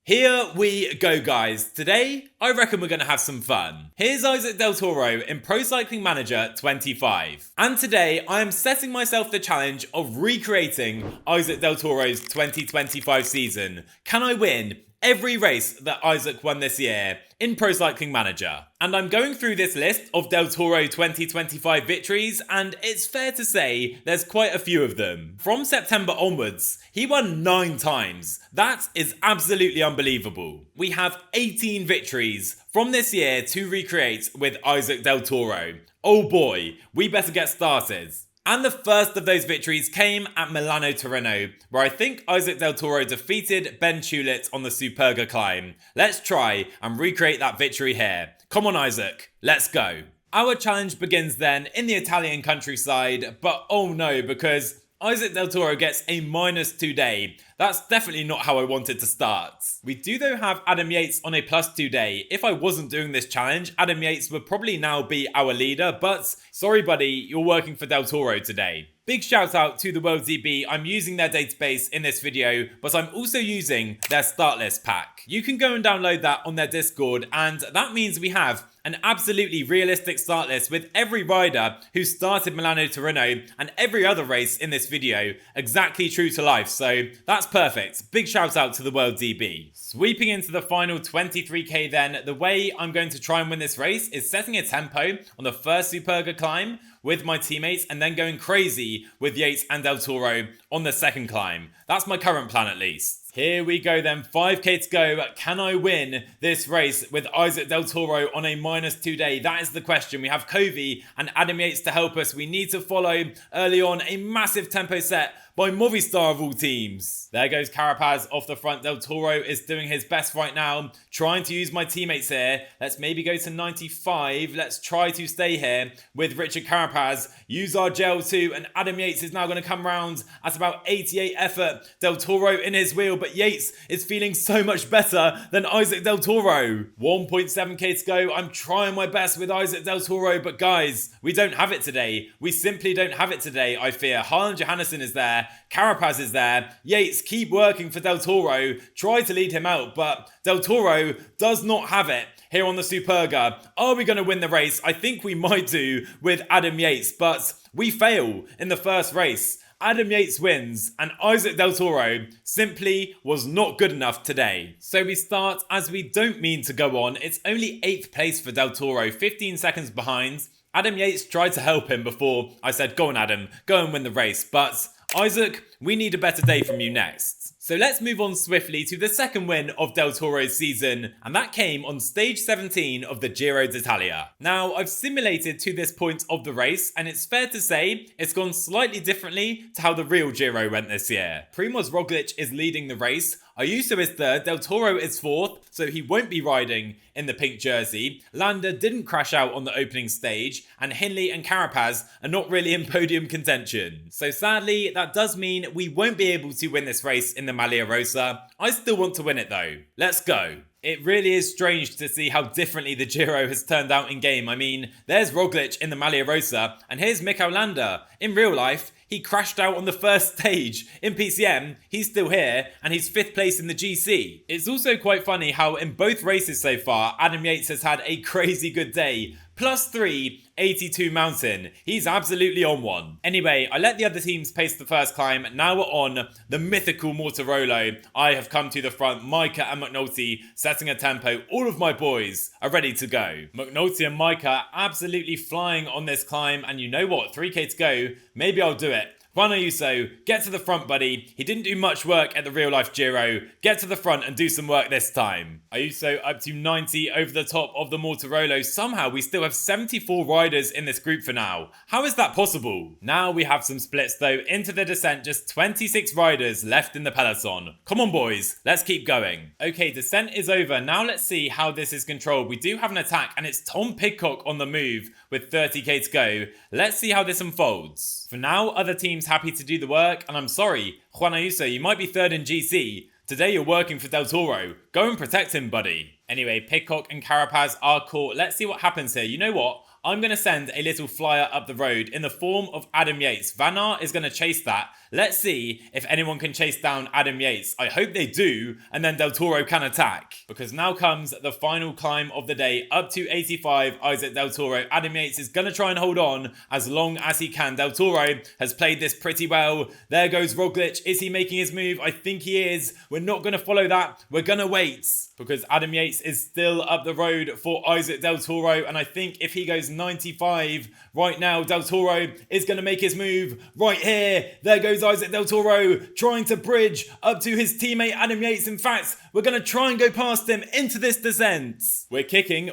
Here we go, guys. Today, I reckon we're going to have some fun. Here's Isaac Del Toro in Pro Cycling Manager 25. And today, I am setting myself the challenge of recreating Isaac Del Toro's 2025 season. Can I win every race that Isaac won this year in Pro Cycling Manager? And I'm going through this list of Del Toro 2025 victories, and it's fair to say there's quite a few of them. From September onwards, he won 9 times. That is absolutely unbelievable. We have 18 victories from this year to recreate with Isaac Del Toro. Oh boy, we better get started. And the first of those victories came at Milano Torino, where I think Isaac Del Toro defeated Ben Tulit on the Superga climb. Let's try and recreate that victory here. Come on, Isaac, let's go. Our challenge begins then in the Italian countryside, but oh no, because Isaac Del Toro gets a -2 day. That's definitely not how I wanted to start. We do though have Adam Yates on a +2 day. If I wasn't doing this challenge, Adam Yates would probably now be our leader, but sorry buddy, you're working for Del Toro today. Big shout out to the World DB. I'm using their database in this video, but I'm also using their start list pack. You can go and download that on their Discord, and that means we have an absolutely realistic start list with every rider who started Milano Torino and every other race in this video exactly true to life, so that's perfect. Big shout out to the World DB. Sweeping into the final 23k then, the way I'm going to try and win this race is setting a tempo on the first Superga climb with my teammates and then going crazy with Yates and Del Toro on the second climb. That's my current plan at least. Here we go then, 5k to go. Can I win this race with Isaac Del Toro on a -2 day? That is the question. We have Covey and Adam Yates to help us. We need to follow early on a massive tempo set by Movistar of all teams. There goes Carapaz off the front. Del Toro is doing his best right now, trying to use my teammates here. Let's maybe go to 95. Let's try to stay here with Richard Carapaz. Use our gel too, and Adam Yates is now going to come round at about 88 effort. Del Toro in his wheel, but Yates is feeling so much better than Isaac Del Toro. 1.7k to go. I'm trying my best with Isaac Del Toro, but guys, we don't have it today. We simply don't have it today, I fear. Harlan Johannesson is there. Carapaz is there. Yates, keep working for Del Toro. Try to lead him out, but Del Toro does not have it here on the Superga. Are we going to win the race? I think we might do with Adam Yates, but we fail in the first race. Adam Yates wins, and Isaac Del Toro simply was not good enough today. So we start as we don't mean to go on. It's only 8th place for Del Toro, 15 seconds behind. Adam Yates tried to help him before I said, go on Adam, go and win the race, but Isaac, we need a better day from you next. So let's move on swiftly to the second win of Del Toro's season, and that came on stage 17 of the Giro d'Italia. Now, I've simulated to this point of the race, and it's fair to say it's gone slightly differently to how the real Giro went this year. Primož Roglic is leading the race, Ayuso is third, Del Toro is fourth, so he won't be riding in the pink jersey. Landa didn't crash out on the opening stage, and Hindley and Carapaz are not really in podium contention. So sadly, that does mean we won't be able to win this race in the Maglia Rosa. I still want to win it though. Let's go. It really is strange to see how differently the Giro has turned out in game. I mean, there's Roglic in the Maglia Rosa, and here's Mikel Landa. In real life, he crashed out on the first stage. In PCM, he's still here, and he's 5th place in the GC. It's also quite funny how in both races so far, Adam Yates has had a crazy good day. +3, 82 mountain. He's absolutely on one. Anyway, I let the other teams pace the first climb. Now we're on the mythical Mortirolo. I have come to the front. Micah and Matteotti setting a tempo. All of my boys are ready to go. Matteotti and Micah absolutely flying on this climb. And you know what? 3k to go. Maybe I'll do it. Juan Ayuso, get to the front, buddy. He didn't do much work at the real-life Giro. Get to the front and do some work this time. Ayuso up to 90 over the top of the Mortirolo. Somehow we still have 74 riders in this group for now. How is that possible? Now we have some splits though. Into the descent, just 26 riders left in the peloton. Come on boys, let's keep going. Okay, descent is over. Now let's see how this is controlled. We do have an attack and it's Tom Pidcock on the move with 30k to go. Let's see how this unfolds. For now, other teams happy to do the work, and I'm sorry, Juan Ayuso, you might be third in GC. Today you're working for Del Toro. Go and protect him, buddy. Anyway, Pidcock and Carapaz are caught. Let's see what happens here. You know what? I'm going to send a little flyer up the road in the form of Adam Yates. Van Aert is going to chase that. Let's see if anyone can chase down Adam Yates. I hope they do, and then Del Toro can attack. Because now comes the final climb of the day, up to 85, Isaac Del Toro. Adam Yates is going to try and hold on as long as he can. Del Toro has played this pretty well. There goes Roglic. Is he making his move? I think he is. We're not going to follow that. We're going to wait. Because Adam Yates is still up the road for Isaac Del Toro. And I think if he goes 95 right now, Del Toro is going to make his move right here. There goes Isaac Del Toro trying to bridge up to his teammate Adam Yates. In fact, we're going to try and go past him into this descent. We're kicking,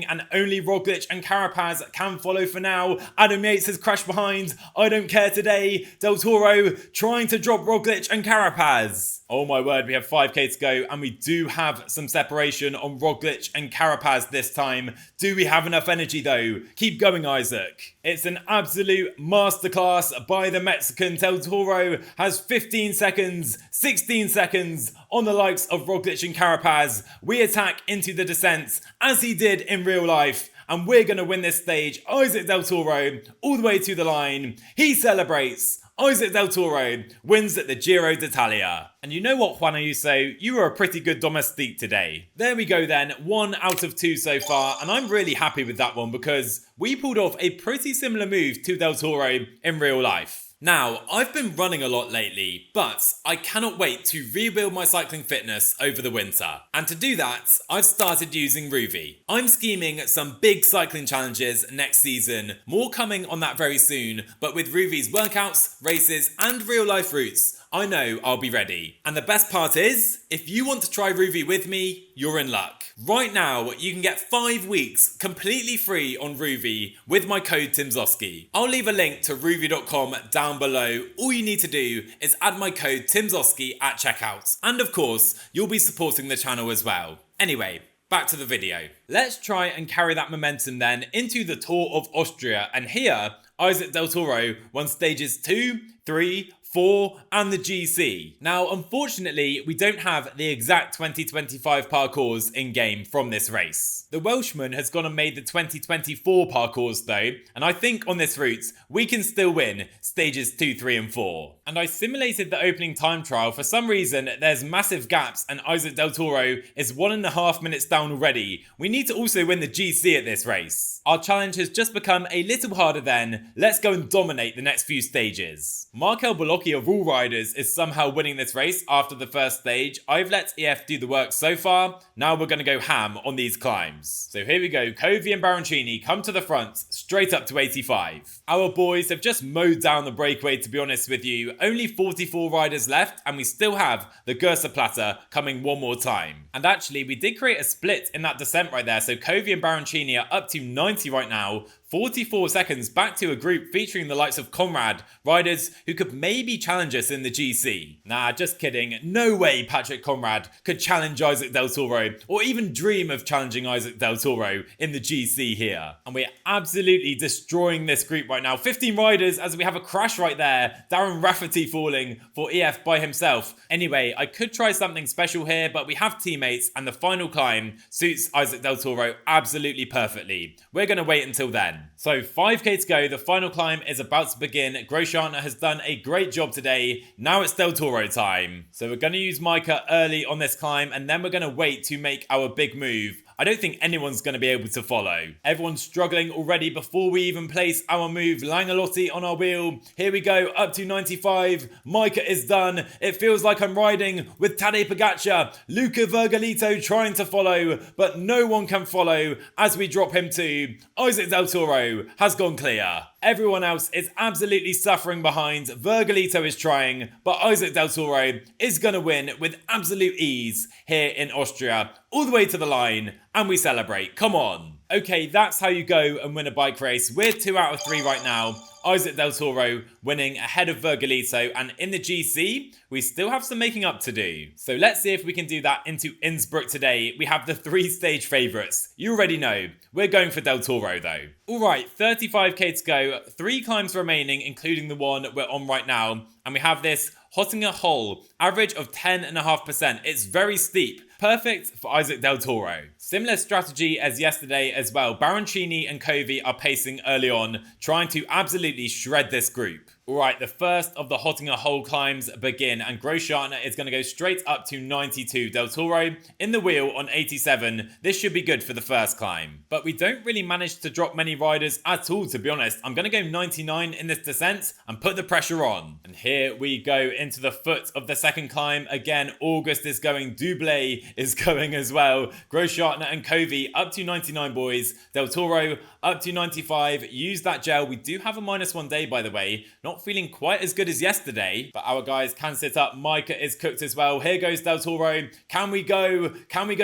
and only Roglic and Carapaz can follow for now. Adam Yates has crashed behind. I don't care today. Del Toro trying to drop Roglic and Carapaz. Oh my word, we have 5k to go, and we do have some separation on Roglic and Carapaz this time. Do we have enough energy though? Keep going, Isaac. It's an absolute masterclass by the Mexican. Del Toro has 15 seconds, 16 seconds on the likes of Roglic and Carapaz. We attack into the descent as he did in real life. And we're going to win this stage. Isaac Del Toro all the way to the line. He celebrates. Isaac Del Toro wins at the Giro d'Italia. And you know what, Juan Ayuso? You were a pretty good domestique today. There we go then, 1 out of 2 so far, and I'm really happy with that one because we pulled off a pretty similar move to Del Toro in real life. Now, I've been running a lot lately, but I cannot wait to rebuild my cycling fitness over the winter. And to do that, I've started using Ruvie. I'm scheming some big cycling challenges next season, more coming on that very soon, but with Ruvie's workouts, races, and real life routes, I know I'll be ready. And the best part is, if you want to try Ruvie with me, you're in luck. Right now, you can get 5 weeks completely free on Ruvie with my code Timmsoski. I'll leave a link to Ruvie.com down below. All you need to do is add my code Timmsoski at checkout. And of course, you'll be supporting the channel as well. Anyway, back to the video. Let's try and carry that momentum then into the Tour of Austria. And here, Isaac Del Toro won stages 2, 3, 4 and the GC. Now, unfortunately, we don't have the exact 2025 parcours in game from this race. The Welshman has gone and made the 2024 parcours though, and I think on this route, we can still win stages 2, 3 and 4. And I simulated the opening time trial. For some reason, there's massive gaps and Isaac Del Toro is 1.5 minutes down already. We need to also win the GC at this race. Our challenge has just become a little harder then. Let's go and dominate the next few stages. Markel Bolocchi of all riders is somehow winning this race after the first stage. I've let EF do the work so far. Now we're going to go ham on these climbs. So here we go. Covey and Baroncini come to the front, straight up to 85. Our boys have just mowed down the breakaway, to be honest with you. Only 44 riders left, and we still have the Gersa Platter coming one more time. And actually, we did create a split in that descent right there. So Covey and Baroncini are up to 90 right now. 44 seconds back to a group featuring the likes of Conrad, riders who could maybe challenge us in the GC. Nah, just kidding. No way Patrick Conrad could challenge Isaac Del Toro, or even dream of challenging Isaac Del Toro in the GC here. And we're absolutely destroying this group right now. 15 riders as we have a crash right there. Darren Rafferty falling for EF by himself. Anyway, I could try something special here, but we have teammates and the final climb suits Isaac Del Toro absolutely perfectly. We're going to wait until then. So 5k to go, the final climb is about to begin. Grosjean has done a great job today. Now it's Del Toro time. So we're going to use Micah early on this climb and then we're going to wait to make our big move. I don't think anyone's going to be able to follow. Everyone's struggling already before we even place our move. Langalotti on our wheel. Here we go, up to 95. Micah is done. It feels like I'm riding with Tadej Pogacar. Luca Vergalito trying to follow, but no one can follow as we drop him to Isaac Del Toro has gone clear. Everyone else is absolutely suffering behind. Vergalito is trying, but Isaac Del Toro is going to win with absolute ease here in Austria, all the way to the line, and we celebrate. Come on. Okay, that's how you go and win a bike race. We're 2 out of 3 right now. Isaac Del Toro winning ahead of Vergalito, and in the GC, we still have some making up to do. So let's see if we can do that into Innsbruck today. We have the 3-stage favourites. You already know. We're going for Del Toro though. Alright, 35k to go, 3 climbs remaining, including the one we're on right now, and we have this Hottinger Hole, average of 10.5%. It's very steep. perfect for Isaac Del Toro. Similar strategy as yesterday as well. Baroncini and Covey are pacing early on, trying to absolutely shred this group. Alright, the first of the Hottinger Hole climbs begin, and Großschartner is going to go straight up to 92. Del Toro in the wheel on 87. This should be good for the first climb. But we don't really manage to drop many riders at all, to be honest. I'm going to go 99 in this descent and put the pressure on. And here we go into the foot of the second climb. Again, August is going, Double is going as well. Großschartner and Covey up to 99, boys. Del Toro up to 95. Use that gel. We do have a -1 day, by the way. Not feeling quite as good as yesterday, but our guys can sit up. Micah is cooked as well. Here goes Del Toro. Can we go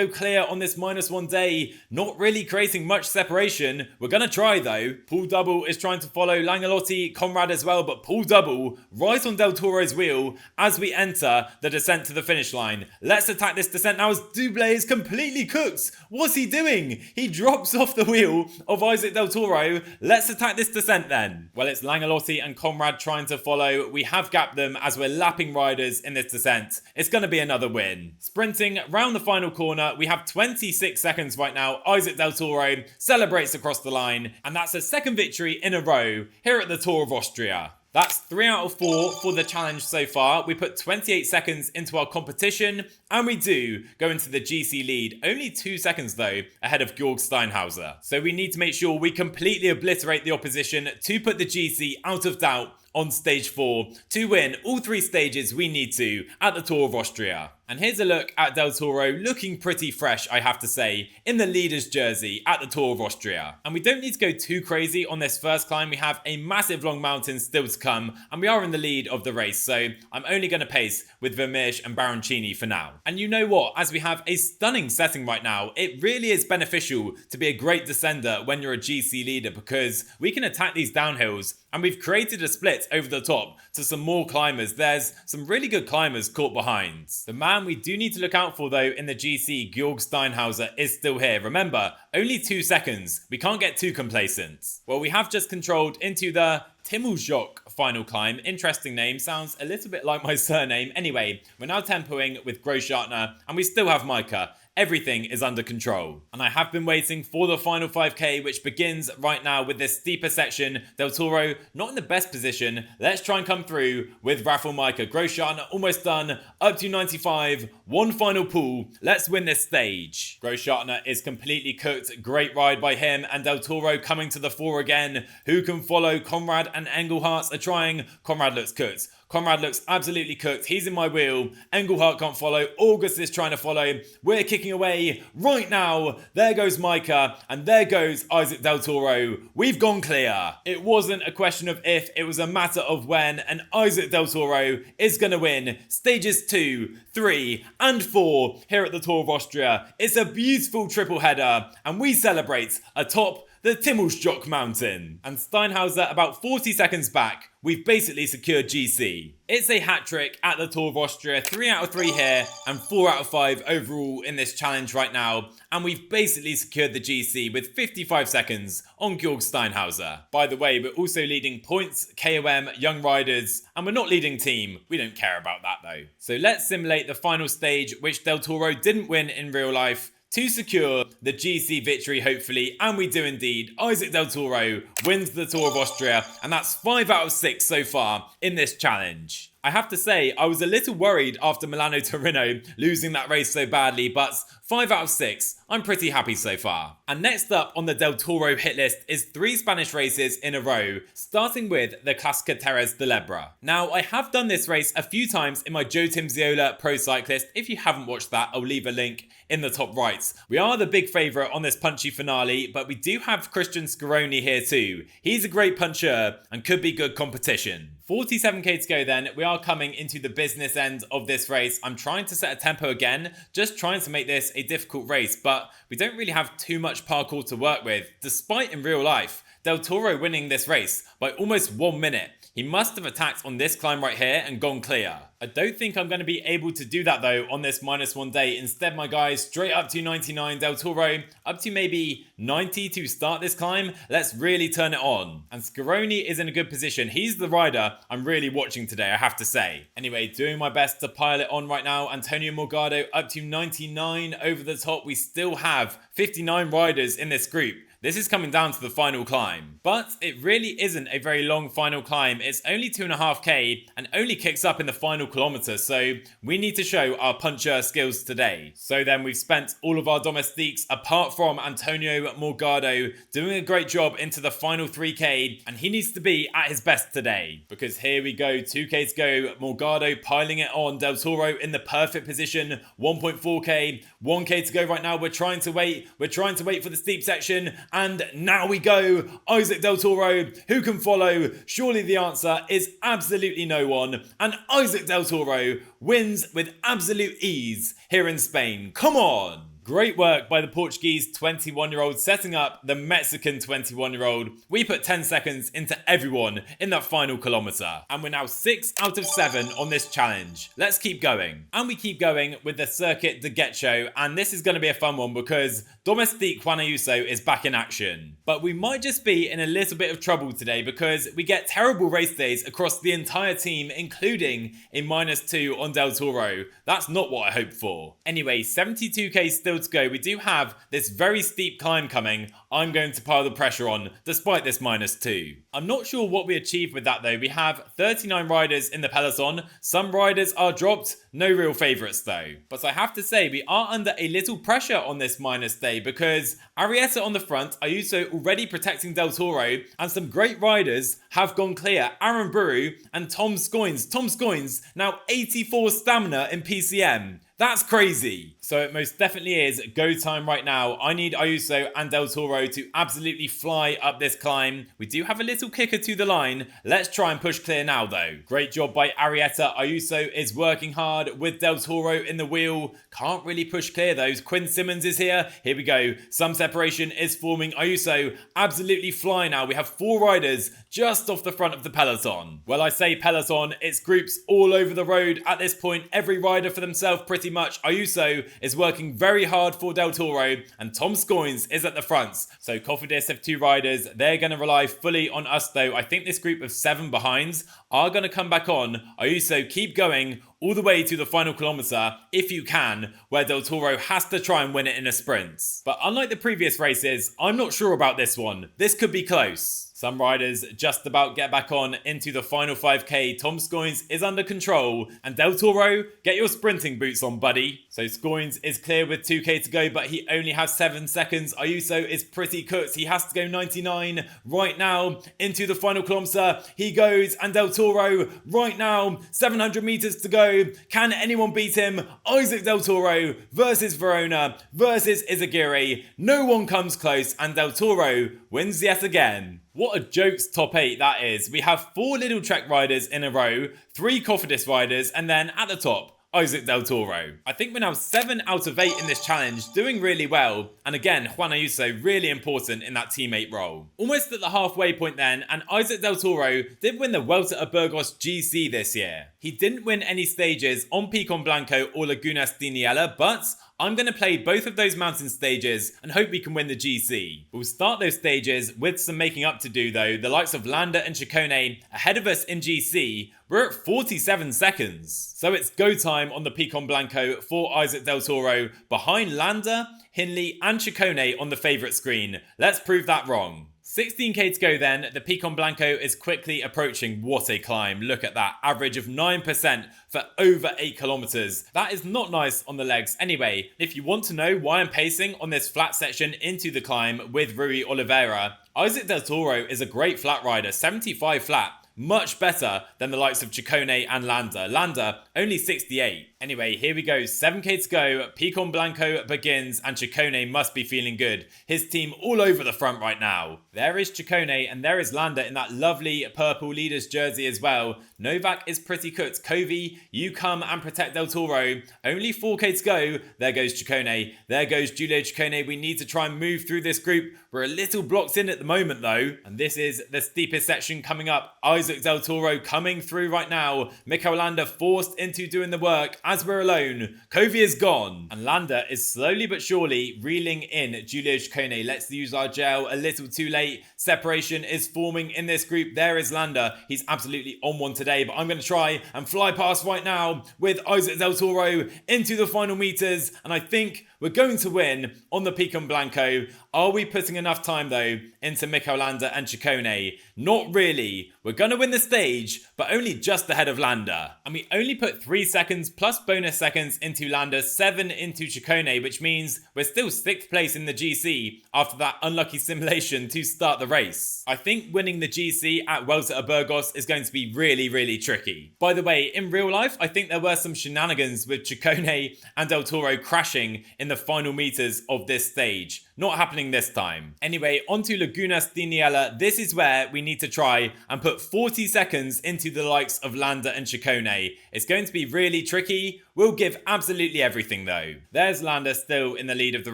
clear on this -1 day? Not really creating much separation. We're going to try though. Paul Double is trying to follow Langalotti, Conrad as well, but Paul Double right on Del Toro's wheel as we enter the descent to the finish line. Let's attack this descent now as Double is completely cooked. What's he doing? He drops off the wheel of Isaac Del Toro. Let's attack this descent then. Well, it's Langalotti and Conrad trying to follow. We have gapped them as we're lapping riders in this descent. It's going to be another win. Sprinting round the final corner, we have 26 seconds right now. Isaac Del Toro celebrates across the line, and that's a second victory in a row here at the Tour of Austria. That's 3 out of 4 for the challenge so far. We put 28 seconds into our competition, and we do go into the GC lead. Only 2 seconds, though, ahead of Georg Steinhauser. So we need to make sure we completely obliterate the opposition to put the GC out of doubt on stage 4 to win all 3 stages we need to at the Tour of Austria. And here's a look at Del Toro looking pretty fresh, I have to say, in the leader's jersey at the Tour of Austria. And we don't need to go too crazy on this first climb. We have a massive long mountain still to come, and we are in the lead of the race, so I'm only going to pace with Vermeersch and Baroncini for now. And you know what? As we have a stunning setting right now, it really is beneficial to be a great descender when you're a GC leader, because we can attack these downhills, and we've created a split over the top to some more climbers. There's some really good climbers caught behind. The man we do need to look out for, though, in the GC, Georg Steinhauser, is still here. Remember, only 2 seconds. We can't get too complacent. Well, we have just controlled into the Timmsoski final climb. Interesting name. Sounds a little bit like my surname. Anyway, we're now tempoing with Großschartner, and we still have Micah. Everything is under control. And I have been waiting for the final 5k, which begins right now with this steeper section. Del Toro not in the best position. Let's try and come through with Rafael Micah. Großschartner almost done, up to 95. One final pull. Let's win this stage. Großschartner is completely cooked. Great ride by him, and Del Toro coming to the fore again. Who can follow? Conrad and Engelhardt are trying. Conrad looks cooked. Conrad looks absolutely cooked. He's in my wheel. Engelhardt can't follow. August is trying to follow. We're kicking away right now. There goes Micah, and there goes Isaac Del Toro. We've gone clear. It wasn't a question of if, it was a matter of when, and Isaac Del Toro is going to win stages 2, 3, and 4 here at the Tour of Austria. It's a beautiful triple header, and we celebrate atop the Timmsoski mountain. And Steinhauser about 40 seconds back. We've basically secured GC. It's a hat-trick at the Tour of Austria. 3 out of 3 here and 4 out of 5 overall in this challenge right now. And we've basically secured the GC with 55 seconds on Georg Steinhauser. By the way, we're also leading points, KOM, young riders, and we're not leading team. We don't care about that though. So let's simulate the final stage, which Del Toro didn't win in real life, to secure the GC victory, hopefully, and we do indeed. Isaac Del Toro wins the Tour of Austria, and that's 5 out of 6 so far in this challenge. I have to say, I was a little worried after Milano Torino losing that race so badly, but 5 out of 6, I'm pretty happy so far. And next up on the Del Toro hit list is 3 Spanish races in a row, starting with the Clásica Terres de l'Ebre. Now, I have done this race a few times in my Joe Timziola Pro Cyclist. If you haven't watched that, I'll leave a link in the top right. We are the big favourite on this punchy finale, but we do have Christian Scaroni here too. He's a great puncher and could be good competition. 47k to go then. We are coming into the business end of this race. I'm trying to set a tempo again, just trying to make this a difficult race, but we don't really have too much parkour to work with, despite in real life Del Toro winning this race by almost 1 minute. He must have attacked on this climb right here and gone clear. I don't think I'm going to be able to do that though on this -1 day. Instead, my guys, straight up to 99 Del Toro, up to maybe 90 to start this climb. Let's really turn it on. And Scaroni is in a good position. He's the rider I'm really watching today, I have to say. Anyway, doing my best to pile it on right now. Antonio Morgado up to 99 over the top. We still have 59 riders in this group. This is coming down to the final climb. But it really isn't a very long final climb. It's only 2.5k and only kicks up in the final kilometre, so we need to show our puncher skills today. So then we've spent all of our domestiques apart from Antonio Morgado doing a great job into the final 3k, and he needs to be at his best today. Because here we go, 2k to go, Morgado piling it on, Del Toro in the perfect position, 1.4k, 1k to go right now. We're trying to wait for the steep section. And now we go, Isaac Del Toro, who can follow? Surely the answer is absolutely no one. And Isaac Del Toro wins with absolute ease here in Spain. Come on! Great work by the Portuguese 21-year-old setting up the Mexican 21-year-old. We put 10 seconds into everyone in that final kilometre. And we're now 6 out of 7 on this challenge. Let's keep going. And we keep going with the Circuit de Getxo. And this is going to be a fun one because Domestique Juan Ayuso is back in action. But we might just be in a little bit of trouble today because we get terrible race days across the entire team, including a -2 on Del Toro. That's not what I hoped for. Anyway, 72k still to go. We do have this very steep climb coming. I'm going to pile the pressure on despite this -2. I'm not sure what we achieved with that though. We have 39 riders in the peloton. Some riders are dropped, no real favourites though. But I have to say we are under a little pressure on this -day because Arrieta on the front, Ayuso already protecting Del Toro, and some great riders have gone clear. Aaron Buru and Tom Scoins. Tom Scoins now 84 stamina in PCM. That's crazy. So it most definitely is go time right now. I need Ayuso and Del Toro to absolutely fly up this climb. We do have a little kicker to the line. Let's try and push clear now though. Great job by Arrieta. Ayuso is working hard with Del Toro in the wheel. Can't really push clear though. Quinn Simmons is here. Here we go. Some separation is forming. Ayuso absolutely fly now. We have 4 riders just off the front of the peloton. Well, I say peloton, it's groups all over the road at this point. Every rider for themselves pretty much. Ayuso is working very hard for Del Toro and Tom Scoins is at the front. So Cofidis have 2 riders. They're going to rely fully on us though. I think this group of 7 behinds are going to come back on. Ayuso, keep going all the way to the final kilometre if you can, where Del Toro has to try and win it in a sprint. But unlike the previous races, I'm not sure about this one. This could be close. Some riders just about get back on into the final 5k. Tom Scoins is under control. And Del Toro, get your sprinting boots on, buddy. So Scoins is clear with 2k to go, but he only has 7 seconds. Ayuso is pretty cooked. He has to go 99 right now into the final kilometre. He goes, and Del Toro right now, 700 metres to go. Can anyone beat him? Isaac Del Toro versus Verona versus Izagirre. No one comes close, and Del Toro wins yet again. What a jokes top 8 that is. We have 4 Little Trek riders in a row, 3 Cofidis riders, and then at the top, Isaac Del Toro. I think we're now 7 out of 8 in this challenge, doing really well. And again, Juan Ayuso really important in that teammate role. Almost at the halfway point then, and Isaac Del Toro did win the Vuelta of Burgos GC this year. He didn't win any stages on Picon Blanco or Lagunas de Niella, but I'm going to play both of those mountain stages and hope we can win the GC. We'll start those stages with some making up to do though. The likes of Landa and Ciccone ahead of us in GC. We're at 47 seconds. So it's go time on the Picon Blanco for Isaac Del Toro behind Landa, Hindley and Ciccone on the favourite screen. Let's prove that wrong. 16k to go then, the Picon Blanco is quickly approaching. What a climb, look at that, average of 9% for over 8 kilometers. That is not nice on the legs. Anyway, if you want to know why I'm pacing on this flat section into the climb with Rui Oliveira, Isaac Del Toro is a great flat rider, 75 flat. Much better than the likes of Ciccone and Landa. Landa, only 68. Anyway, here we go. 7k to go. Picon Blanco begins, and Ciccone must be feeling good. His team all over the front right now. There is Ciccone, and there is Landa in that lovely purple leader's jersey as well. Novak is pretty cooked. Covey, you come and protect Del Toro. Only 4k to go. There goes Ciccone. There goes Giulio Ciccone. We need to try and move through this group. We're a little blocked in at the moment though. And this is the steepest section coming up. Isaac Del Toro coming through right now. Mikel Landa forced into doing the work as we're alone. Covey is gone. And Landa is slowly but surely reeling in Giulio Ciccone. Let's use our gel a little too late. Separation is forming in this group. There is Landa. He's absolutely on one today, but I'm going to try and fly past right now with Isaac Del Toro into the final meters. And I think we're going to win on the Picon Blanco. Are we putting enough time though into Mikel Landa and Ciccone? Not really. We're going to win the stage, but only just ahead of Landa. And we only put 3 seconds plus bonus seconds into Landa, 7 into Ciccone, which means we're still 6th place in the GC after that unlucky simulation to start the race. I think winning the GC at Vuelta a Burgos is going to be really, really tricky. By the way, in real life, I think there were some shenanigans with Ciccone and Del Toro crashing in the final meters of this stage. Not happening this time. Anyway, onto Laguna Stiniella. This is where we need to try and put 40 seconds into the likes of Landa and Ciccone. It's going to be really tricky. We'll give absolutely everything though. There's Landa still in the lead of the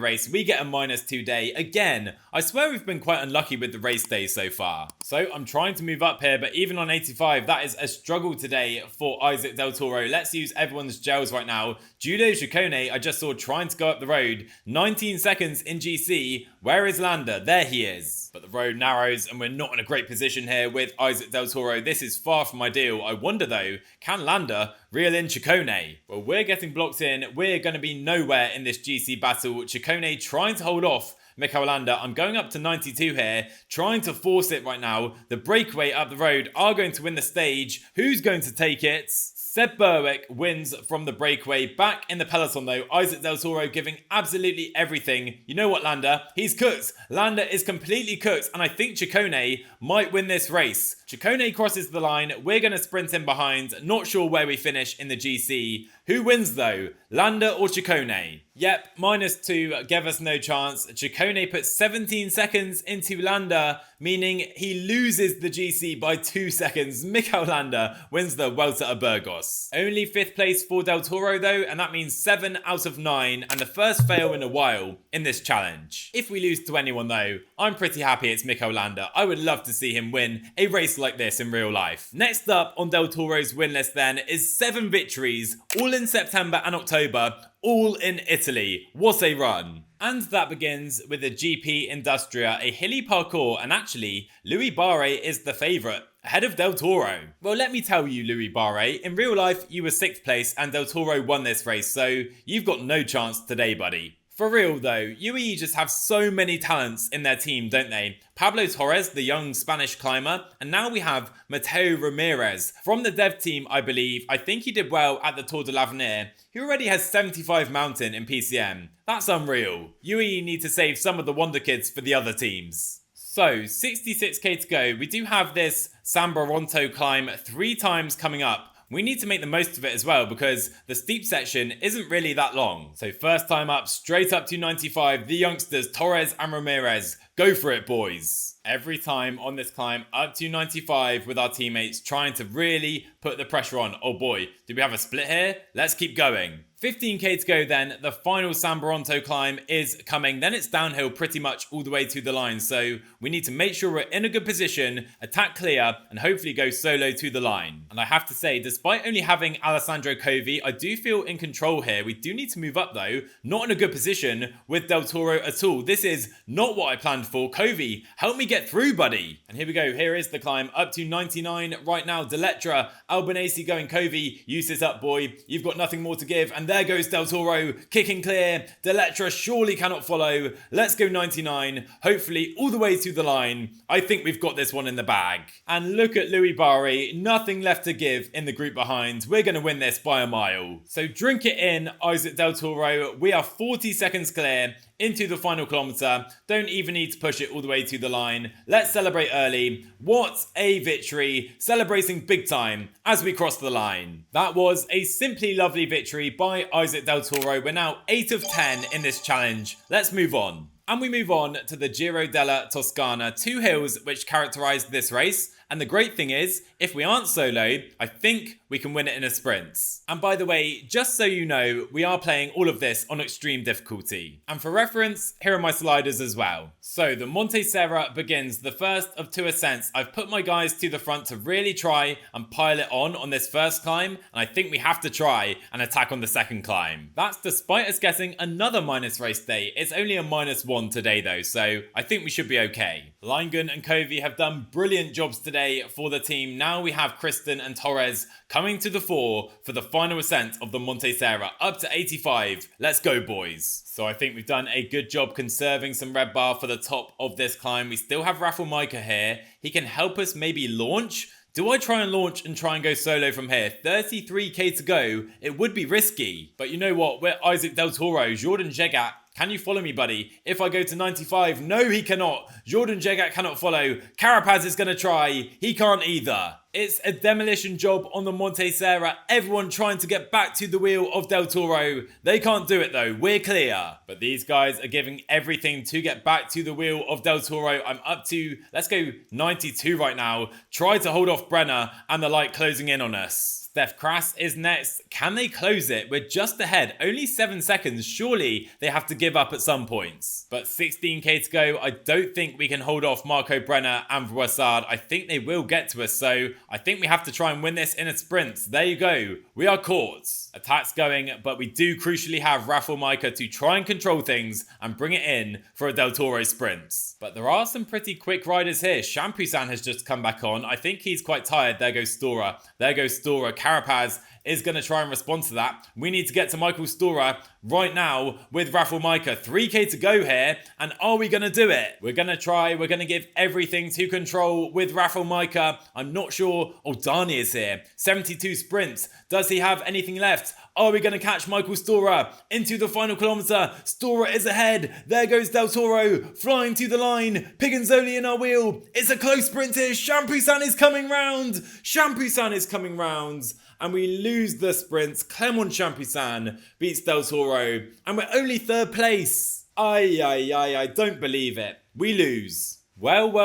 race. We get a -2 day. Again, I swear we've been quite unlucky with the race days so far. So I'm trying to move up here, but even on 85, that is a struggle today for Isaac Del Toro. Let's use everyone's gels right now. Giulio Ciccone, I just saw trying to go up the road. 19 seconds in GC. Where is Landa? There he is. But the road narrows and we're not in a great position here with Isaac Del Toro. This is far from ideal. I wonder though, can Landa reel in Ciccone? Well, we're getting blocked in. We're going to be nowhere in this GC battle. Ciccone trying to hold off Mikel Landa. I'm going up to 92 here, trying to force it right now. The breakaway up the road are going to win the stage. Who's going to take it? Seb Berwick wins from the breakaway. Back in the peloton though, Isaac Del Toro giving absolutely everything. You know what, Landa? He's cooked. Landa is completely cooked, and I think Ciccone might win this race. Ciccone crosses the line. We're going to sprint in behind. Not sure where we finish in the GC. Who wins though? Landa or Ciccone? Yep, -2 gave us no chance. Ciccone puts 17 seconds into Landa, meaning he loses the GC by 2 seconds. Mikel Landa wins the Vuelta a Burgos. Only 5th place for Del Toro though, and that means 7 out of 9, and the first fail in a while in this challenge. If we lose to anyone though, I'm pretty happy it's Mikel Landa. I would love to see him win a race like this in real life. Next up on Del Toro's win list then is 7 victories, all in September and October, all in Italy. What a run. And that begins with the GP Industria, a hilly parkour, and actually, Louis Barre is the favourite, ahead of Del Toro. Well, let me tell you, Louis Barre, in real life, you were 6th place and Del Toro won this race, so you've got no chance today, buddy. For real though, UAE just have so many talents in their team, don't they? Pablo Torres, the young Spanish climber, and now we have Mateo Ramirez from the dev team, I believe. I think he did well at the Tour de l'Avenir. He already has 75 mountain in PCM. That's unreal. UAE need to save some of the wonder kids for the other teams. So, 66k to go. We do have this San Baronto climb 3 times coming up. We need to make the most of it as well because the steep section isn't really that long. So first time up, straight up to 95, the youngsters Torres and Ramirez. Go for it, boys. Every time on this climb up to 95 with our teammates trying to really put the pressure on. Oh boy, do we have a split here? Let's keep going. 15k to go then, the final San Baronto climb is coming. Then it's downhill pretty much all the way to the line. So we need to make sure we're in a good position, attack clear, and hopefully go solo to the line. And I have to say, despite only having Alessandro Covi, I do feel in control here. We do need to move up though. Not in a good position with Del Toro at all. This is not what I planned for. Covi, help me get through, buddy. And here we go. Here is the climb up to 99 right now. Deletra, Albanese going Covi. Use this up, boy. You've got nothing more to give. And there goes Del Toro, kicking clear. Deletra surely cannot follow. Let's go 99. Hopefully all the way to the line. I think we've got this one in the bag. And look at Louis Barre. Nothing left to give in the group behind. We're going to win this by a mile. So drink it in, Isaac Del Toro. We are 40 seconds clear. into the final kilometre. Don't even need to push it all the way to the line. Let's celebrate early. What a victory, celebrating big time as we cross the line. That was a simply lovely victory by Isaac Del Toro. We're now 8 of 10 in this challenge. Let's move on. And we move on to the Giro della Toscana, 2 hills which characterised this race. And the great thing is, if we aren't solo, I think we can win it in a sprint. And by the way, just so you know, we are playing all of this on extreme difficulty. And for reference, here are my sliders as well. So the Monte Serra begins the first of 2 ascents. I've put my guys to the front to really try and pile it on this first climb. And I think we have to try and attack on the second climb. That's despite us getting another minus race day. It's only a -1 today though, so I think we should be okay. Leingun and Covey have done brilliant jobs today for the team. Now we have Kristen and Torres coming to the fore for the final ascent of the Monte Serra, up to 85. Let's go, boys. So I think we've done a good job conserving some red bar for the top of this climb. We still have Rafael Micah here. He can help us maybe launch. Do I try and launch and try and go solo from here? 33k to go. It would be risky. But you know what? We're Isaac Del Toro, Jordan Jegat. Can you follow me, buddy? If I go to 95, no, he cannot. Jordan Jegat cannot follow. Carapaz is going to try. He can't either. It's a demolition job on the Monte Serra. Everyone trying to get back to the wheel of Del Toro. They can't do it though. We're clear. But these guys are giving everything to get back to the wheel of Del Toro. I'm up to, let's go 92 right now. Try to hold off Brenner and the light closing in on us. Steph Kras is next. Can they close it? We're just ahead. Only 7 seconds. Surely they have to give up at some points. But 16k to go. I don't think we can hold off Marco Brenner and Voissard. I think they will get to us. So I think we have to try and win this in a sprint. There you go. We are caught. Attack's going, but we do crucially have Rafael Micah to try and control things and bring it in for a Del Toro sprint. But there are some pretty quick riders here. Champusan has just come back on. I think he's quite tired. There goes Stora. There goes Stora. Carapaz is going to try and respond to that. We need to get to Michael Stora right now with Rafael Micah. 3k to go here. And are we going to do it? We're going to try. We're going to give everything to control with Rafael Micah. I'm not sure. Oh, Dani is here. 72 sprints. Does he have anything left? Are we going to catch Michael Stora into the final kilometre? Stora is ahead. There goes Del Toro flying to the line. Piganzoli in our wheel. It's a close sprint here. Champusan is coming round. Champusan is coming round. And we lose the sprints. Clement Champusan beats Del Toro. And we're only 3rd place. I don't believe it. We lose. Well,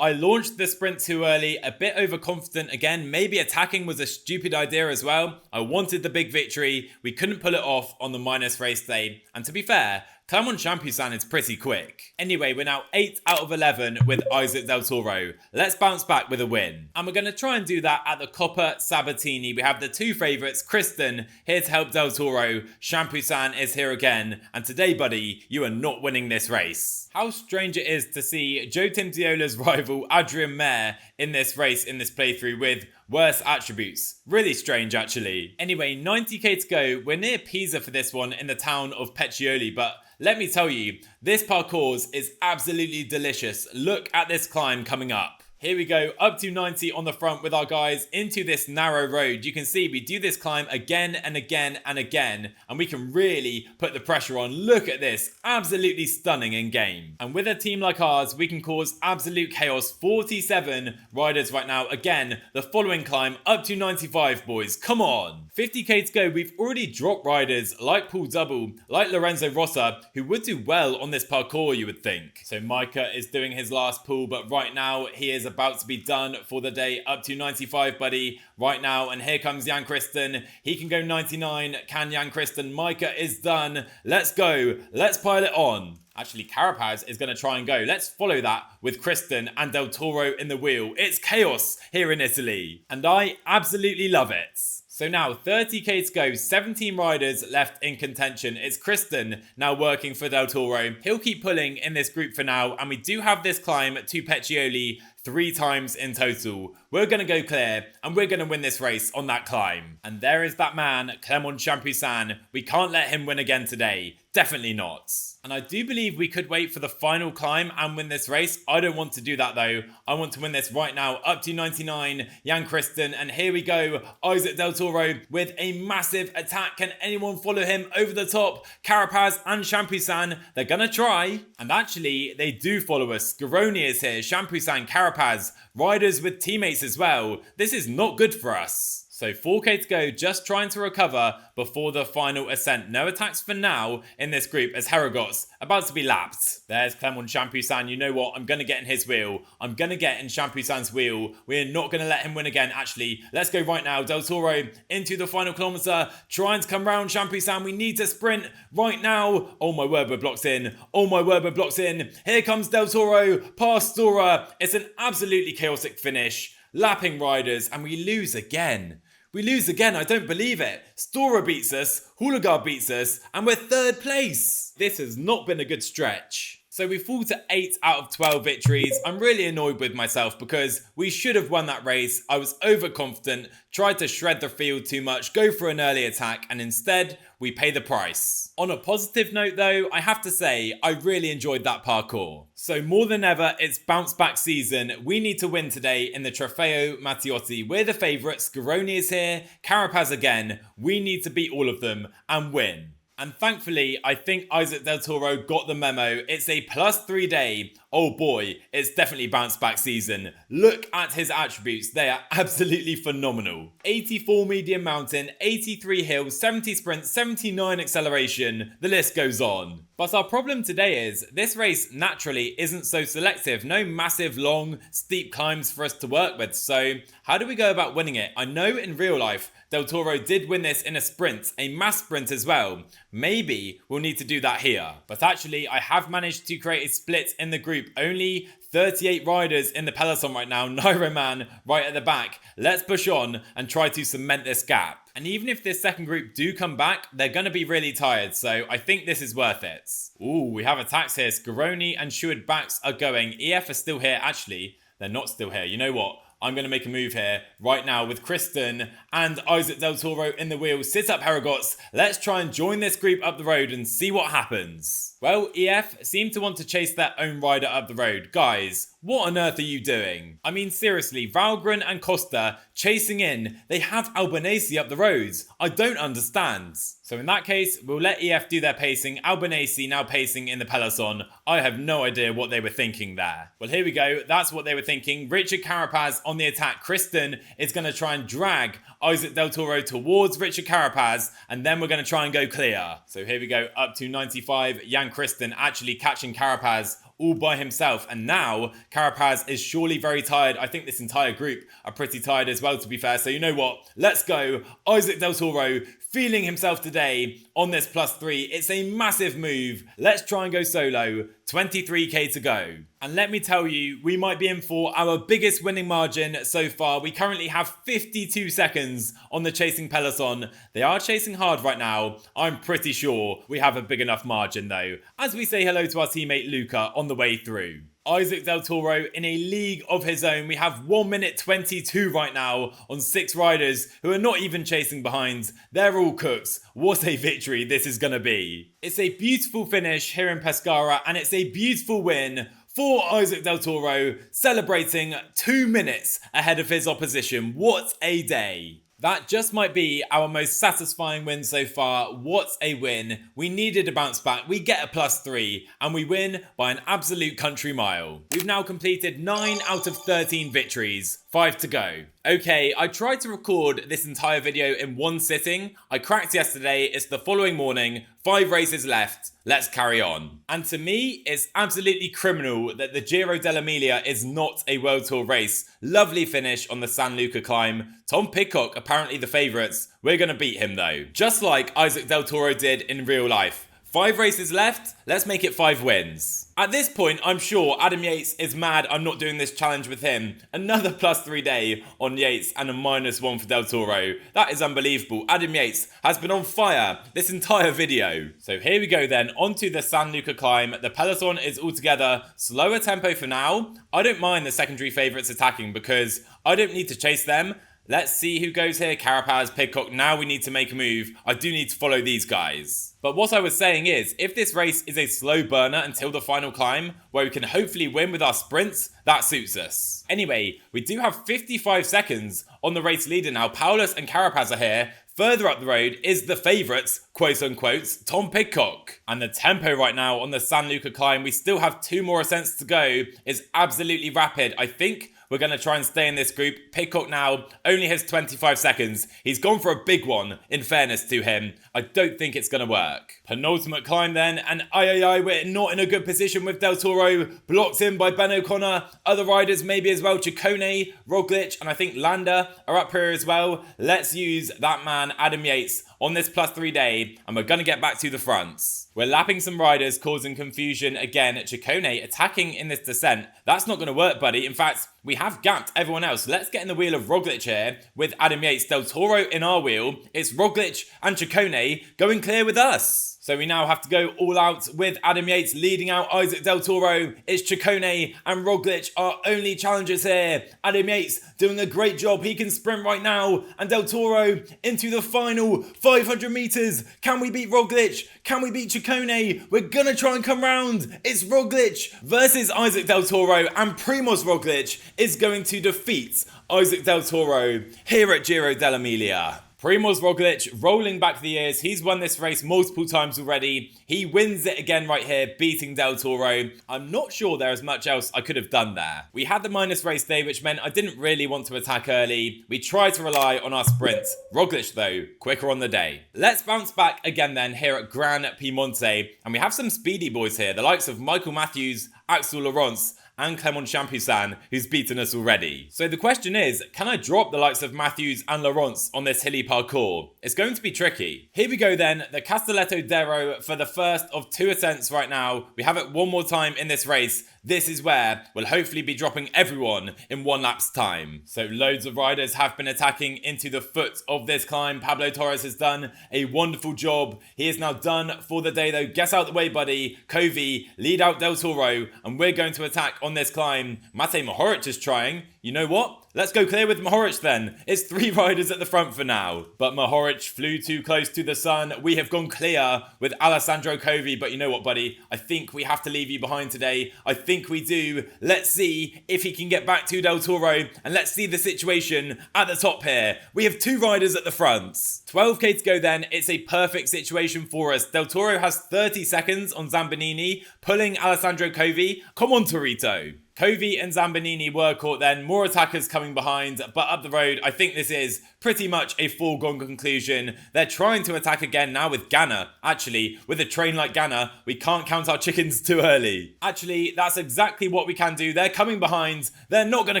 I launched the sprint too early, a bit overconfident again. Maybe attacking was a stupid idea as well. I wanted the big victory. We couldn't pull it off on the minus race day. And to be fair, Clement Champusan is pretty quick. Anyway, we're now 8 out of 11 with Isaac Del Toro. Let's bounce back with a win. And we're going to try and do that at the Coppa Sabatini. We have the 2 favourites, Kristen, here to help Del Toro. Champusan is here again. And today, buddy, you are not winning this race. How strange it is to see Joe Timziola's rival, Adrian Mayer, in this race, in this playthrough with worse attributes. Really strange, actually. Anyway, 90k to go. We're near Pisa for this one in the town of Peccioli, but let me tell you, this parcours is absolutely delicious. Look at this climb coming up. Here we go, up to 90 on the front with our guys into this narrow road. You can see we do this climb again and again and again, and we can really put the pressure on. Look at this, absolutely stunning in game. And with a team like ours, we can cause absolute chaos. 47 riders right now. Again, the following climb up to 95, boys. Come on. 50k to go. We've already dropped riders like Paul Double, like Lorenzo Rossa, who would do well on this parcours, you would think. So Micah is doing his last pull, but right now he is about to be done for the day. Up to 95, buddy, right now. And here comes Jan Kristen. He can go 99. Can Jan Kristen? Micah is done. Let's go. Let's pile it on. Actually, Carapaz is going to try and go. Let's follow that with Kristen and Del Toro in the wheel. It's chaos here in Italy, and I absolutely love it. So now 30k to go, 17 riders left in contention. It's Kristen now working for Del Toro. He'll keep pulling in this group for now, and we do have this climb to Peccioli 3 times in total. We're going to go clear, and we're going to win this race on that climb. And there is that man, Clement Champusan. We can't let him win again today. Definitely not. And I do believe we could wait for the final climb and win this race. I don't want to do that though. I want to win this right now. Up to 99, Jan Kristen. And here we go. Isaac Del Toro with a massive attack. Can anyone follow him over the top? Carapaz and Champoussin. They're going to try. And actually, they do follow us. Scaroni is here. Champoussin, Carapaz. Riders with teammates as well. This is not good for us. So 4k to go, just trying to recover before the final ascent. No attacks for now in this group as Herogot's about to be lapped. There's Clement Champoussin. You know what? I'm going to get in his wheel. I'm going to get in Champoussin's wheel. We're not going to let him win again, actually. Let's go right now. Del Toro into the final kilometre. Trying to come round Champoussin. We need to sprint right now. Oh my word, we're blocked in. Oh my word, we're blocked in. Here comes Del Toro past Stora. It's an absolutely chaotic finish. Lapping riders, and we lose again. We lose again, I don't believe it. Stora beats us, Hulagar beats us, and we're third place. This has not been a good stretch. So we fall to 8 out of 12 victories. I'm really annoyed with myself because we should have won that race. I was overconfident, tried to shred the field too much, go for an early attack, and instead we pay the price. On a positive note though, I have to say, I really enjoyed that parkour. So more than ever, it's bounce back season. We need to win today in the Trofeo Matteotti. We're the favourites, Scaroni is here, Carapaz again. We need to beat all of them and win. And thankfully, I think Isaac Del Toro got the memo. It's a +3 day. Oh boy, it's definitely bounce back season. Look at his attributes. They are absolutely phenomenal. 84 medium mountain, 83 hill, 70 sprint, 79 acceleration. The list goes on. But our problem today is this race naturally isn't so selective. No massive, long, steep climbs for us to work with. So how do we go about winning it? I know in real life, Del Toro did win this in a sprint, a mass sprint as well. Maybe we'll need to do that here. But actually, I have managed to create a split in the group. Only 38 riders in the peloton right now. Nairo Man right at the back. Let's push on and try to cement this gap. And even if this second group do come back, they're going to be really tired. So I think this is worth it. Ooh, we have attacks here. Scaroni and Schuard Backs are going. EF are still here. Actually, they're not still here. You know what? I'm going to make a move here right now with Kristen and Isaac Del Toro in the wheel. Sit up, Herogots. Let's try and join this group up the road and see what happens. Well, EF seem to want to chase their own rider up the road. Guys, what on earth are you doing? I mean, seriously, Valgren and Costa chasing in. They have Albanese up the roads. I don't understand. So in that case, we'll let EF do their pacing. Albanese now pacing in the peloton. I have no idea what they were thinking there. Well, here we go. That's what they were thinking. Richard Carapaz on the attack. Kristen is going to try and drag Isaac Del Toro towards Richard Carapaz, and then we're going to try and go clear. So here we go, up to 95. Jan Kristen actually catching Carapaz all by himself, and now Carapaz is surely very tired. I think this entire group are pretty tired as well, to be fair. So you know what? Let's go. Isaac Del Toro feeling himself today on this +3. It's a massive move. Let's try and go solo. 23k to go. And let me tell you, we might be in for our biggest winning margin so far. We currently have 52 seconds on the chasing peloton. They are chasing hard right now. I'm pretty sure we have a big enough margin though, as we say hello to our teammate Luca on the way through. Isaac Del Toro in a league of his own. We have 1 minute 22 right now on 6 riders who are not even chasing behind. They're all cooks. What a victory this is going to be. It's a beautiful finish here in Pescara, and it's a beautiful win for Isaac Del Toro, celebrating 2 minutes ahead of his opposition. What a day. That just might be our most satisfying win so far. What a win. We needed a bounce back. We get a +3 and we win by an absolute country mile. We've now completed 9 out of 13 victories. 5 to go. Okay, I tried to record this entire video in one sitting. I cracked yesterday. It's the following morning. 5 races left. Let's carry on. And to me, it's absolutely criminal that the Giro dell'Emilia is not a World Tour race. Lovely finish on the San Luca climb. Tom Pidcock, apparently the favourites. We're going to beat him though. Just like Isaac Del Toro did in real life. 5 races left, let's make it 5 wins. At this point, I'm sure Adam Yates is mad I'm not doing this challenge with him. Another +3 day on Yates and a -1 for Del Toro. That is unbelievable. Adam Yates has been on fire this entire video. So here we go then, onto the San Luca climb. The peloton is altogether slower tempo for now. I don't mind the secondary favourites attacking because I don't need to chase them. Let's see who goes here. Carapaz, Pidcock. Now we need to make a move. I do need to follow these guys. But what I was saying is, if this race is a slow burner until the final climb, where we can hopefully win with our sprints, that suits us. Anyway, we do have 55 seconds on the race leader now. Paulus and Carapaz are here. Further up the road is the favourites, quote unquote, Tom Pidcock. And the tempo right now on the San Luca climb, we still have 2 more ascents to go, is absolutely rapid. I think we're going to try and stay in this group. Pidcock now only has 25 seconds. He's gone for a big one, in fairness to him. I don't think it's going to work. Penultimate climb then, and we're not in a good position with Del Toro. Blocked in by Ben O'Connor. Other riders maybe as well. Ciccone, Roglic, and I think Landa are up here as well. Let's use that man, Adam Yates, on this +3 day, and we're going to get back to the fronts. We're lapping some riders, causing confusion again. Ciccone attacking in this descent. That's not going to work, buddy. In fact, we have gapped everyone else. Let's get in the wheel of Roglic here with Adam Yates. Del Toro in our wheel. It's Roglic and Ciccone going clear with us. So we now have to go all out with Adam Yates leading out Isaac Del Toro. It's Ciccone and Roglic, our only challengers here. Adam Yates doing a great job. He can sprint right now. And Del Toro into the final 500 metres. Can we beat Roglic? Can we beat Ciccone? We're going to try and come round. It's Roglic versus Isaac Del Toro. And Primož Roglic is going to defeat Isaac Del Toro here at Giro dell'Emilia. Primož Roglic rolling back the years. He's won this race multiple times already. He wins it again right here, beating Del Toro. I'm not sure there is much else I could have done there. We had the minus race day, which meant I didn't really want to attack early. We tried to rely on our sprint. Roglic, though, quicker on the day. Let's bounce back again then here at Gran Piemonte. And we have some speedy boys here, the likes of Michael Matthews, Axel Laurence, and Clement Champoussin, who's beaten us already. So the question is, can I drop the likes of Matthews and Laurence on this hilly parkour? It's going to be tricky. Here we go then, the Castelletto d'Ero for the first of 2 ascents right now. We have it one more time in this race. This is where we'll hopefully be dropping everyone in 1 lap's time. So loads of riders have been attacking into the foot of this climb. Pablo Torres has done a wonderful job. He is now done for the day though. Get out the way, buddy. Covey, lead out Del Toro, and we're going to attack on this climb. Matej Mohoric is trying. You know what? Let's go clear with Mohoric then. It's 3 riders at the front for now. But Mohoric flew too close to the sun. We have gone clear with Alessandro Covey. But you know what, buddy? I think we have to leave you behind today. I think we do. Let's see if he can get back to Del Toro. And let's see the situation at the top here. We have 2 riders at the front. 12k to go then. It's a perfect situation for us. Del Toro has 30 seconds on Zambanini, pulling Alessandro Covey. Come on, Torito. Covey and Zambanini were caught then, more attackers coming behind, but up the road, I think this is pretty much a foregone conclusion. They're trying to attack again now with Ganna. Actually, with a train like Ganna, we can't count our chickens too early. Actually, that's exactly what we can do. They're coming behind. They're not going to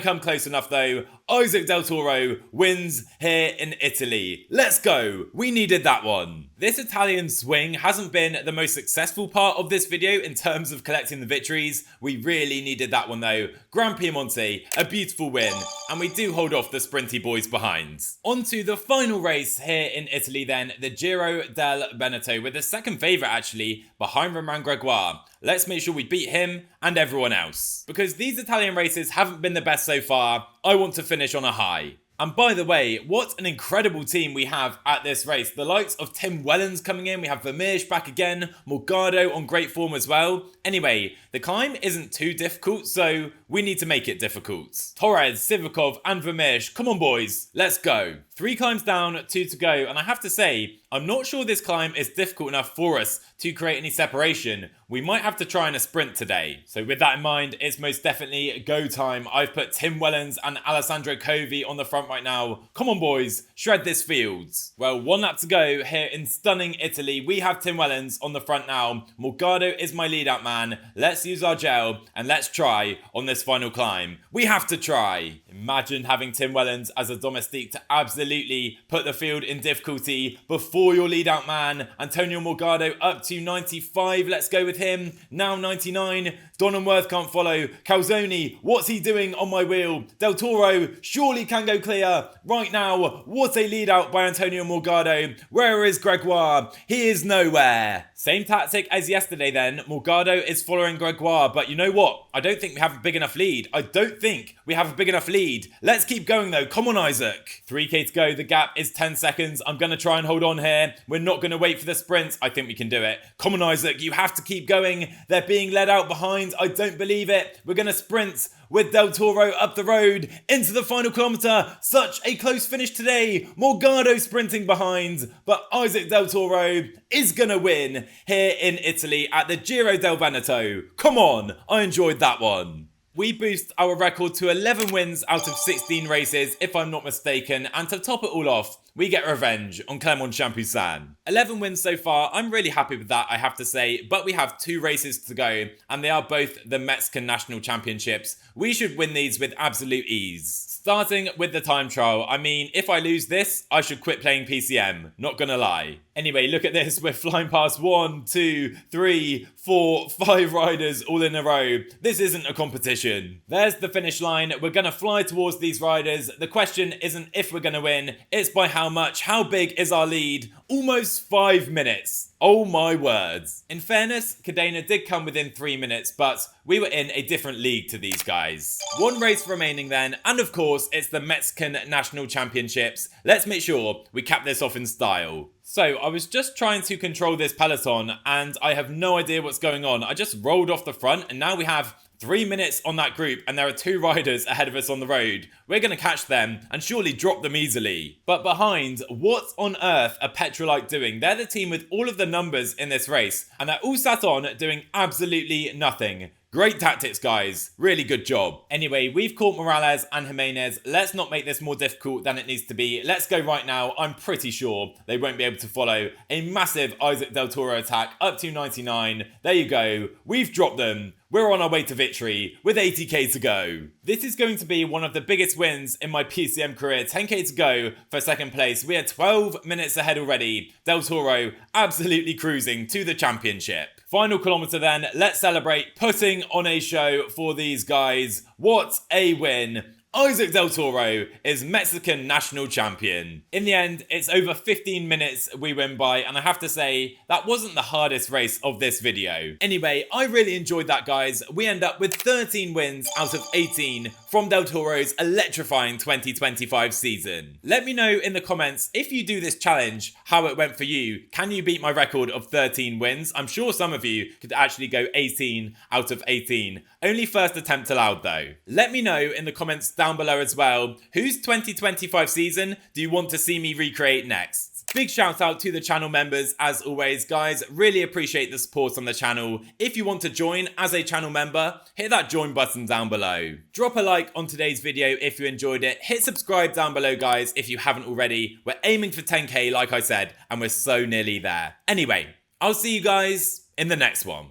come close enough though. Isaac Del Toro wins here in Italy. Let's go. We needed that one. This Italian swing hasn't been the most successful part of this video in terms of collecting the victories. We really needed that one though. Gran Piemonte, a beautiful win, and we do hold off the sprinty boys behind. On to the final race here in Italy then, the Giro del Veneto, with the second favourite actually, behind Romain Gregoire. Let's make sure we beat him and everyone else. Because these Italian races haven't been the best so far, I want to finish on a high. And by the way, what an incredible team we have at this race. The likes of Tim Wellens coming in. We have Vermeersch back again. Morgado on great form as well. Anyway, the climb isn't too difficult, so we need to make it difficult. Torres, Sivakov and Vermeersch. Come on, boys. Let's go. 3 climbs down, 2 to go. And I have to say, I'm not sure this climb is difficult enough for us to create any separation. We might have to try in a sprint today. So with that in mind, it's most definitely go time. I've put Tim Wellens and Alessandro Covey on the front right now. Come on, boys. Shred this field. Well, 1 lap to go here in stunning Italy. We have Tim Wellens on the front now. Morgado is my lead out man. Let's use our gel and let's try on this final climb. We have to try. Imagine having Tim Wellens as a domestique to absolutely absolutely put the field in difficulty before your lead out man. Antonio Morgado up to 95. Let's go with him. Now 99. Donenworth can't follow. Calzoni, what's he doing on my wheel? Del Toro surely can go clear. Right now, what a lead out by Antonio Morgado. Where is Gregoire? He is nowhere. Same tactic as yesterday then. Morgado is following Gregoire, but you know what? I don't think we have a big enough lead. Let's keep going though. Come on, Isaac. 3k to go. The gap is 10 seconds. I'm going to try and hold on here. We're not going to wait for the sprints. I think we can do it. Come on, Isaac. You have to keep going. They're being led out behind. I don't believe it. We're going to sprint with Del Toro up the road into the final kilometre. Such a close finish today. Morgado sprinting behind, but Isaac Del Toro is going to win here in Italy at the Giro del Veneto. Come on, I enjoyed that one. We boost our record to 11 wins out of 16 races, if I'm not mistaken, and to top it all off, we get revenge on Clermont Champussan. 11 wins so far. I'm really happy with that, I have to say, but we have 2 races to go, and they are both the Mexican National Championships. We should win these with absolute ease. Starting with the time trial. I mean, if I lose this, I should quit playing PCM. Not gonna lie. Anyway, look at this. We're flying past 1, 2, 3, 4, 5 riders all in a row. This isn't a competition. There's the finish line. We're gonna fly towards these riders. The question isn't if we're gonna win, it's by how much. How big is our lead? Almost 5 minutes. Oh my words. In fairness, Cadena did come within 3 minutes, but we were in a different league to these guys. 1 race remaining then, and of course, it's the Mexican National Championships. Let's make sure we cap this off in style. So, I was just trying to control this peloton, and I have no idea what's going on. I just rolled off the front, and now we have 3 minutes on that group, and there are 2 riders ahead of us on the road. We're going to catch them and surely drop them easily. But behind, what on earth are Petrolite doing? They're the team with all of the numbers in this race, and they're all sat on doing absolutely nothing. Great tactics, guys. Really good job. Anyway, we've caught Morales and Jimenez. Let's not make this more difficult than it needs to be. Let's go right now. I'm pretty sure they won't be able to follow a massive Isaac Del Toro attack up to 99. There you go. We've dropped them. We're on our way to victory with 80k to go. This is going to be one of the biggest wins in my PCM career. 10k to go for second place. We are 12 minutes ahead already. Del Toro absolutely cruising to the championship. Final kilometre then. Let's celebrate putting on a show for these guys. What a win. Isaac Del Toro is Mexican national champion. In the end, it's over 15 minutes we win by, and I have to say, that wasn't the hardest race of this video. Anyway, I really enjoyed that, guys. We end up with 13 wins out of 18 from Del Toro's electrifying 2025 season. Let me know in the comments, if you do this challenge, how it went for you. Can you beat my record of 13 wins? I'm sure some of you could actually go 18 out of 18. Only first attempt allowed though. Let me know in the comments down below as well, whose 2025 season do you want to see me recreate next? Big shout out to the channel members as always, guys. Really appreciate the support on the channel. If you want to join as a channel member, hit that join button down below. Drop a like on today's video if you enjoyed it. Hit subscribe down below, guys, if you haven't already. We're aiming for 10k like I said, and we're so nearly there. Anyway, I'll see you guys in the next one.